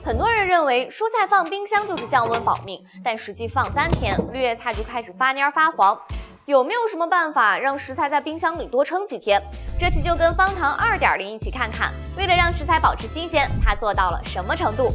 很多人认为蔬菜放冰箱就是降温保命，但实际放3天，绿叶菜就开始发蔫发黄。有没有什么办法让食材在冰箱里多撑几天？这期就跟方糖 2.0 一起看看，为了让食材保持新鲜，它做到了什么程度？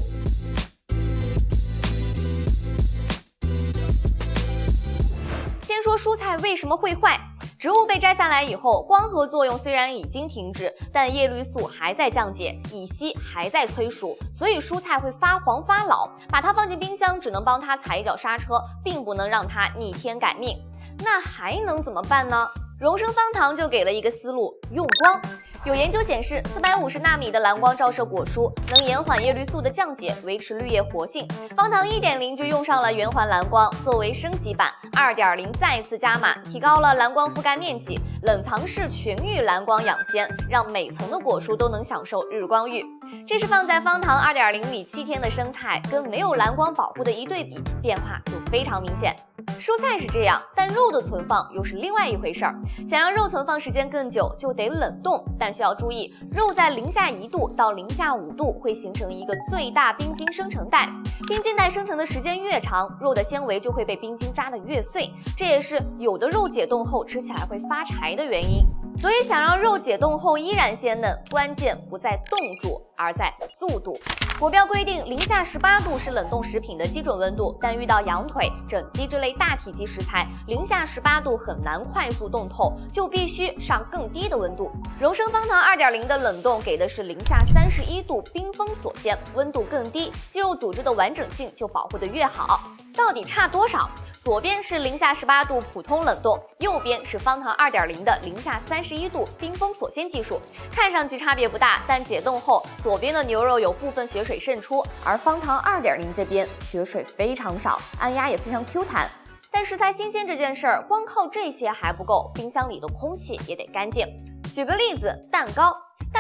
先说蔬菜为什么会坏。植物被摘下来以后，光合作用虽然已经停止，但叶绿素还在降解，乙烯还在催熟，所以蔬菜会发黄发老。把它放进冰箱，只能帮它踩一脚刹车，并不能让它逆天改命。那还能怎么办呢？荣升方糖就给了一个思路：用光。有研究显示，450纳米的蓝光照射果蔬能延缓叶绿素的降解，维持绿叶活性。方糖 1.0 就用上了圆环蓝光，作为升级版 2.0 再次加码，提高了蓝光覆盖面积，冷藏式全域蓝光养鲜，让每层的果蔬都能享受日光浴。这是放在方糖 2.0 里7天的生菜，跟没有蓝光保护的一对比，变化就非常明显。蔬菜是这样，但肉的存放又是另外一回事儿。想让肉存放时间更久，就得冷冻，但需要注意，肉在零下1度到零下5度会形成一个最大冰晶生成带，冰晶带生成的时间越长，肉的纤维就会被冰晶扎得越碎，这也是有的肉解冻后吃起来会发柴的原因。所以想让肉解冻后依然鲜嫩，关键不在冻住，而在速度。国标规定零下18度是冷冻食品的基准温度，但遇到羊腿、整鸡这类大体积食材，零下18度很难快速冻透，就必须上更低的温度。荣升方糖 2.0 的冷冻给的是零下31度冰封锁鲜，温度更低，肌肉组织的完整性就保护得越好。到底差多少？左边是零下18度普通冷冻，右边是方糖 2.0 的零下31度冰封锁鲜技术。看上去差别不大，但解冻后，左边的牛肉有部分血水渗出，而方糖 2.0 这边血水非常少，按压也非常 Q 弹。但食材新鲜这件事儿，光靠这些还不够，冰箱里的空气也得干净。举个例子，蛋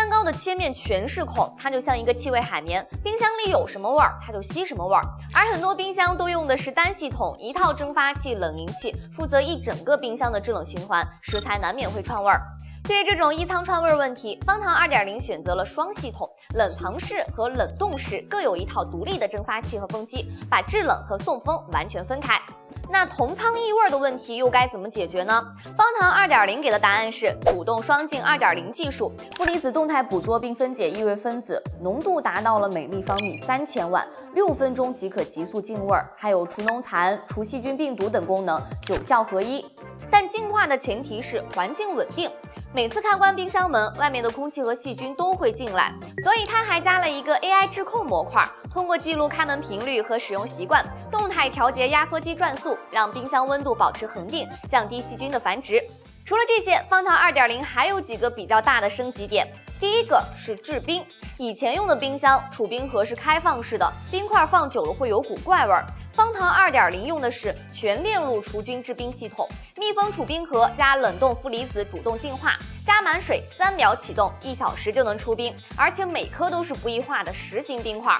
糕的切面全是孔，它就像一个气味海绵，冰箱里有什么味儿，它就吸什么味儿。而很多冰箱都用的是单系统，一套蒸发器、冷凝器，负责一整个冰箱的制冷循环，食材难免会串味儿。对于这种一仓串味问题，方糖 2.0 选择了双系统，冷藏室和冷冻室各有一套独立的蒸发器和风机，把制冷和送风完全分开。那同仓异味的问题又该怎么解决呢？方糖 2.0 给的答案是主动双净 2.0 技术，负离子动态捕捉并分解异味分子，浓度达到了每立方米3000万，6分钟即可急速净味，还有除农残、除细菌病毒等功能，9效合一。但净化的前提是环境稳定。每次开关冰箱门，外面的空气和细菌都会进来，所以它还加了一个 AI 质控模块，通过记录开门频率和使用习惯，动态调节压缩机转速，让冰箱温度保持恒定，降低细菌的繁殖。除了这些，方糖 2.0 还有几个比较大的升级点。第一个是制冰，以前用的冰箱储冰盒是开放式的，冰块放久了会有股怪味儿。方糖 2.0 用的是全链路除菌制冰系统，密封储冰盒加冷冻负离子主动净化，加满水3秒启动，1小时就能出冰，而且每颗都是不易化的实心冰块。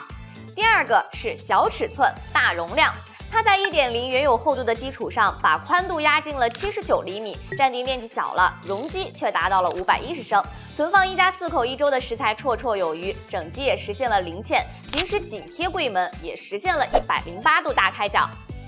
第二个是小尺寸大容量，它在 1.0 原有厚度的基础上，把宽度压进了79厘米，占地面积小了，容积却达到了510升，存放1家4口1周的食材绰绰有余，整机也实现了零嵌，即使紧贴柜门，也实现了108度大开角。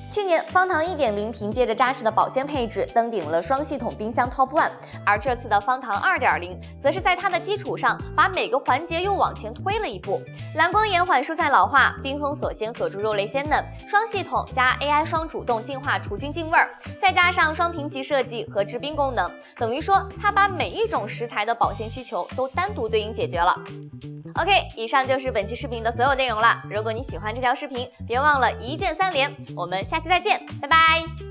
去年方糖 1.0 凭借着扎实的保鲜配置登顶了双系统冰箱 Top 1， 而这次的方糖 2.0 则是在它的基础上把每个环节又往前推了一步。蓝光延缓蔬菜老化，冰封锁鲜锁住肉类鲜嫩，双系统加 AI 双主动净化除菌净味，再加上双平齐设计和制冰功能，等于说它把每一种食材的保鲜需求都单独对应解决了。OK， 以上就是本期视频的所有内容了。如果你喜欢这条视频，别忘了一键3连。我们下期再见，拜拜。